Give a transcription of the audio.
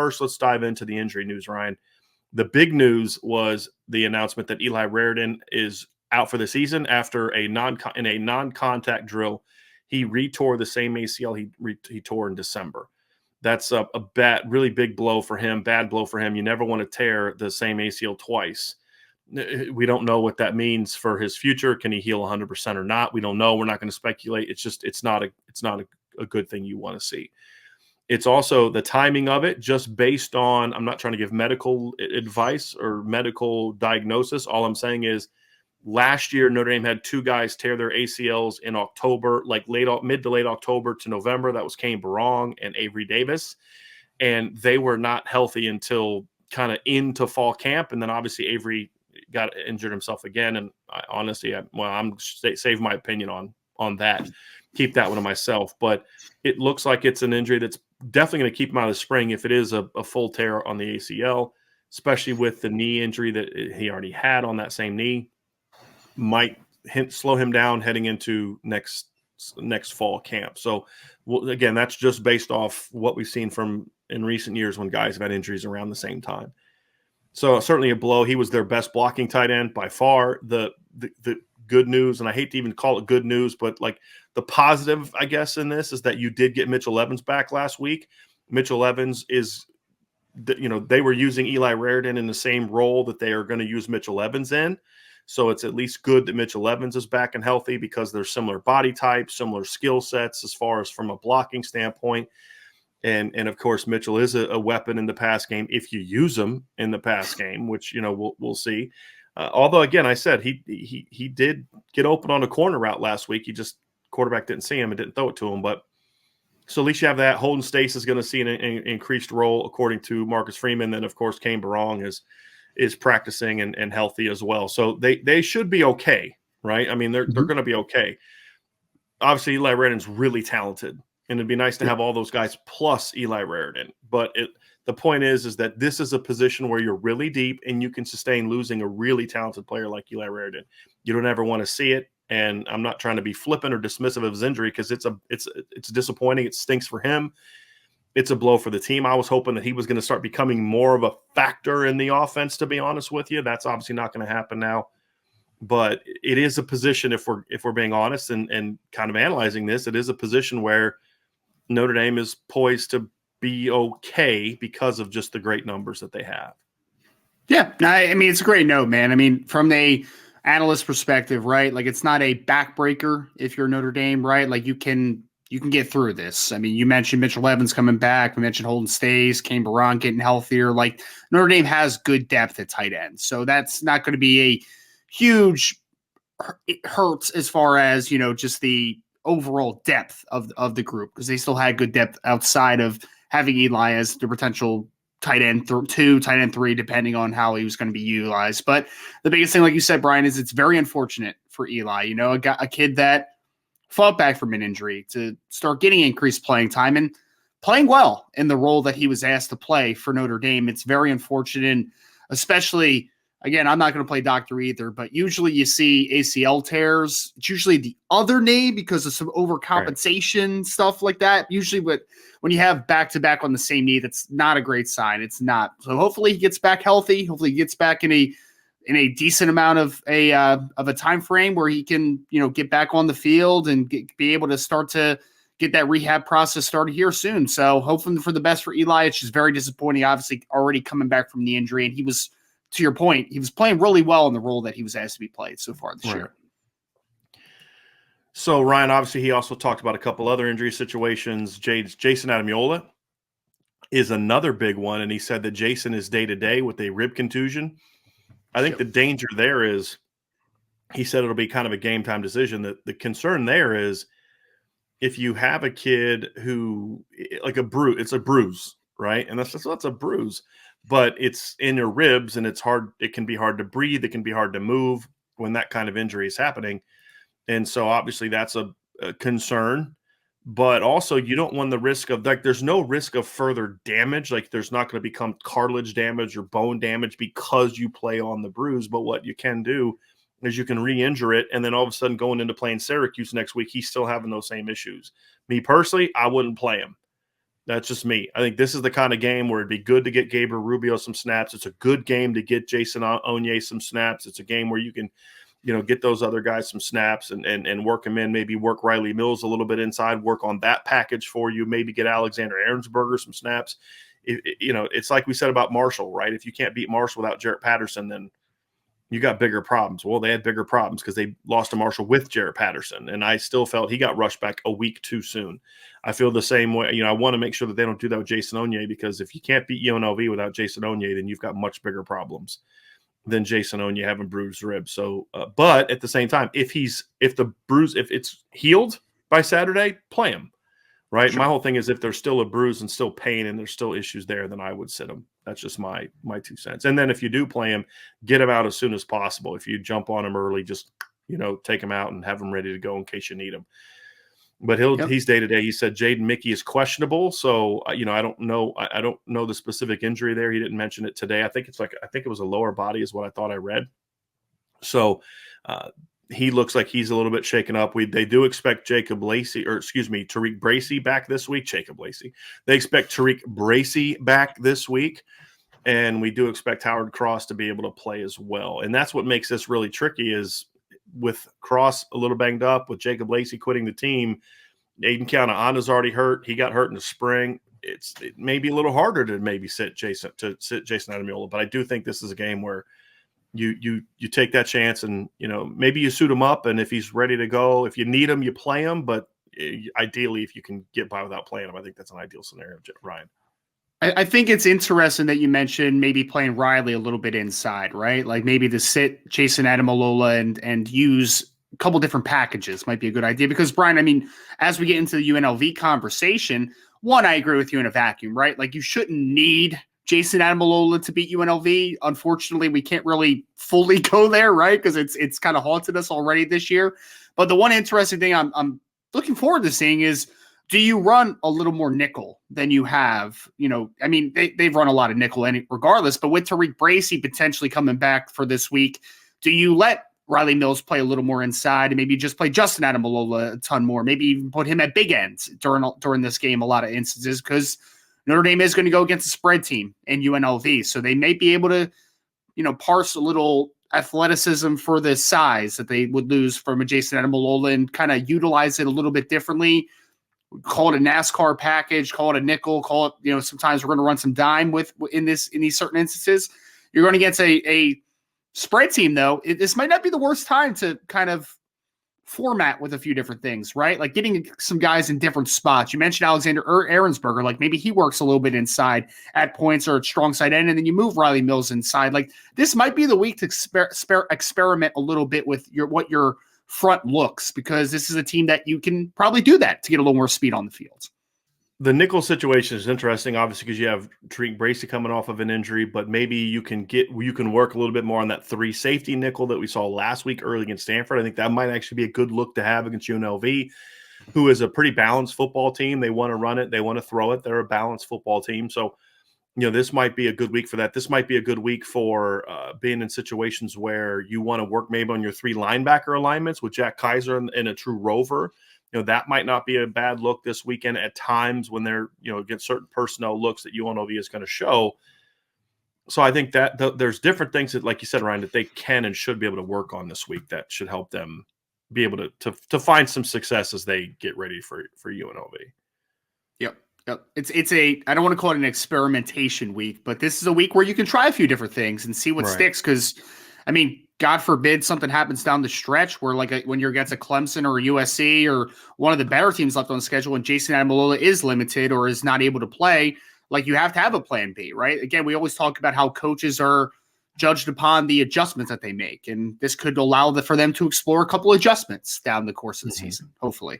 first, let's dive into the injury news, Ryan. The big news was the announcement that Eli Raridon is out for the season after in a non-contact drill. He retore the same ACL he tore in December. That's a really big blow for him, bad blow for him. You never want to tear the same ACL twice. We don't know what that means for his future. Can he heal 100% or not? We don't know. We're not going to speculate. It's not a good thing you want to see. It's also the timing of it, just based on, I'm not trying to give medical advice or medical diagnosis. All I'm saying is last year, Notre Dame had two guys tear their ACLs in October, like mid to late October to November. That was Kane Barong and Avery Davis. And they were not healthy until kind of into fall camp. And then obviously Avery got injured himself again. And I'm saving my opinion on that. Keep that one to myself. But it looks like it's an injury that's definitely going to keep him out of the spring if it is a full tear on the ACL, especially with the knee injury that he already had on that same knee. Might slow him down heading into next fall camp. So, again, that's just based off what we've seen from in recent years when guys have had injuries around the same time. So certainly a blow. He was their best blocking tight end by far. The good news, and I hate to even call it good news, but like the positive, I guess, in this is that you did get Mitchell Evans back last week. Mitchell Evans is, they were using Eli Raridon in the same role that they are going to use Mitchell Evans in. So it's at least good that Mitchell Evans is back and healthy because they're similar body types, similar skill sets as far as from a blocking standpoint. And of course, Mitchell is a weapon in the pass game if you use him in the pass game, which, we'll see. Although, again, I said he did get open on a corner route last week. Quarterback didn't see him and didn't throw it to him. But so at least you have that. Holden Stace is going to see an increased role, according to Marcus Freeman. Then, of course, Kane Barong is practicing and healthy as well. So they should be okay, right? I mean, they're going to be okay. Obviously, Eli Raridon's really talented, and it'd be nice to have all those guys plus Eli Raridon. But the point is that this is a position where you're really deep and you can sustain losing a really talented player like Eli Raridon. You don't ever want to see it. And I'm not trying to be flippant or dismissive of his injury because it's disappointing. It stinks for him. It's a blow for the team. I was hoping that he was going to start becoming more of a factor in the offense, to be honest with you. That's obviously not going to happen now. But it is a position, if we're being honest and kind of analyzing this, it is a position where Notre Dame is poised to be okay because of just the great numbers that they have. Yeah, I mean, it's a great note, man. I mean, from the analyst perspective, right? Like, it's not a backbreaker if you're Notre Dame, right? Like, you can get through this. I mean, you mentioned Mitchell Evans coming back. We mentioned Holden Stace, Kane Barong getting healthier. Like, Notre Dame has good depth at tight end. So that's not going to be a huge hurts as far as, just the overall depth of the group, because they still had good depth outside of having Eli as the potential tight end 2, tight end 3, depending on how he was going to be utilized. But the biggest thing, like you said, Brian, is it's very unfortunate for Eli. A kid that fought back from an injury to start getting increased playing time and playing well in the role that he was asked to play for Notre Dame. It's very unfortunate, especially, again, I'm not going to play doctor either, but usually you see ACL tears. It's usually the other knee because of some overcompensation, stuff like that. Usually when you have back-to-back on the same knee, that's not a great sign. It's not. So hopefully he gets back healthy. Hopefully he gets back in a decent amount of a time frame where he can, get back on the field and be able to start to get that rehab process started here soon. So hoping for the best for Eli. It's just very disappointing, obviously already coming back from the injury. And he was, to your point, he was playing really well in the role that he was asked to be played so far this year. So Ryan, obviously he also talked about a couple other injury situations. Jason Adamiola is another big one. And he said that Jason is day-to-day with a rib contusion. I think the danger there is, he said it'll be kind of a game time decision. The concern there is if you have a kid who, like it's a bruise, right? And that's a bruise, but it's in your ribs and it's hard. It can be hard to breathe. It can be hard to move when that kind of injury is happening. And so obviously that's a concern, but also you don't want the risk of, like, there's no risk of further damage. Like, there's not going to become cartilage damage or bone damage because you play on the bruise. But what you can do is you can re-injure it, and then all of a sudden going into playing Syracuse next week, he's still having those same issues. Me personally, I wouldn't play him. That's just me. I think this is the kind of game where it'd be good to get Gabriel Rubio some snaps. It's a good game to get Jason Onye some snaps. It's a game where you can, get those other guys some snaps and work them in. Maybe work Riley Mills a little bit inside, work on that package for you. Maybe get Alexander Ahrensberger some snaps. It's like we said about Marshall, right? If you can't beat Marshall without Jarrett Patterson, then you got bigger problems. Well, they had bigger problems because they lost to Marshall with Jarrett Patterson, and I still felt he got rushed back a week too soon. I feel the same way. I want to make sure that they don't do that with Jason Onye, because if you can't beat UNLV without Jason Onye, then you've got much bigger problems than Jason Onye having bruised ribs. So, but at the same time, if it's healed by Saturday, play him. Right. Sure. My whole thing is if there's still a bruise and still pain and there's still issues there, then I would sit him. That's just my 2 cents. And then if you do play him, get him out as soon as possible. If you jump on him early, just, take him out and have him ready to go in case you need him. But he's day to day. He said Jaden Mickey is questionable. So, I don't know. I don't know the specific injury there. He didn't mention it today. I think it was a lower body is what I thought I read. So, he looks like he's a little bit shaken up. They do expect Tariq Bracy back this week. Jacob Lacey. They expect Tariq Bracy back this week. And we do expect Howard Cross to be able to play as well. And that's what makes this really tricky is with Cross a little banged up, with Jacob Lacey quitting the team, Aiden Count-Ana's already hurt. He got hurt in the spring. It may be a little harder to maybe sit Jason Ademilola, but I do think this is a game where you take that chance and, maybe you suit him up, and if he's ready to go, if you need him, you play him. But ideally, if you can get by without playing him, I think that's an ideal scenario, Ryan. I think it's interesting that you mentioned maybe playing Riley a little bit inside, right? Like maybe to sit Jason Ademilola and use a couple different packages might be a good idea. Because, Brian, I mean, as we get into the UNLV conversation, one, I agree with you in a vacuum, right? Like you shouldn't need Jason Ademilola to beat UNLV. Unfortunately, we can't really fully go there, right? Because it's kind of haunted us already this year. But the one interesting thing I'm looking forward to seeing is, do you run a little more nickel than you have? I mean, they've run a lot of nickel regardless, but with Tariq Bracy potentially coming back for this week, do you let Riley Mills play a little more inside and maybe just play Justin Ademilola a ton more? Maybe even put him at big ends during this game a lot of instances, because Notre Dame is going to go against a spread team in UNLV. So they may be able to, parse a little athleticism for the size that they would lose from a Jason Ademilola and kind of utilize it a little bit differently. Call it a NASCAR package, call it a nickel, call it, sometimes we're going to run some dime in these certain instances. You're going against a spread team, though. This might not be the worst time to kind of format with a few different things, right? Like getting some guys in different spots. You mentioned Alexander Ahrensberger, like maybe he works a little bit inside at points or at strong side end, and then you move Riley Mills inside. Like this might be the week to experiment a little bit with what your front looks, because this is a team that you can probably do that to get a little more speed on the field. The nickel situation is interesting, obviously, because you have Tariq Bracy coming off of an injury, but maybe you can work a little bit more on that 3 safety nickel that we saw last week early against Stanford. I think that might actually be a good look to have against UNLV, who is a pretty balanced football team. They want to run it. They want to throw it. They're a balanced football team. So, this might be a good week for that. This might be a good week for being in situations where you want to work maybe on your 3 linebacker alignments with Jack Kaiser and a true rover. That might not be a bad look this weekend at times when they're, against certain personnel looks that UNLV is going to show. So I think that there's different things that, like you said, Ryan, that they can and should be able to work on this week that should help them be able to find some success as they get ready for UNLV. Yep. It's I don't want to call it an experimentation week, but this is a week where you can try a few different things and see what sticks. Because, I mean, God forbid something happens down the stretch where when you're against a Clemson or a USC or one of the better teams left on the schedule and Jason Ademilola is limited or is not able to play, like you have to have a plan B, right? Again, we always talk about how coaches are judged upon the adjustments that they make. And this could allow for them to explore a couple adjustments down the course of the season, hopefully.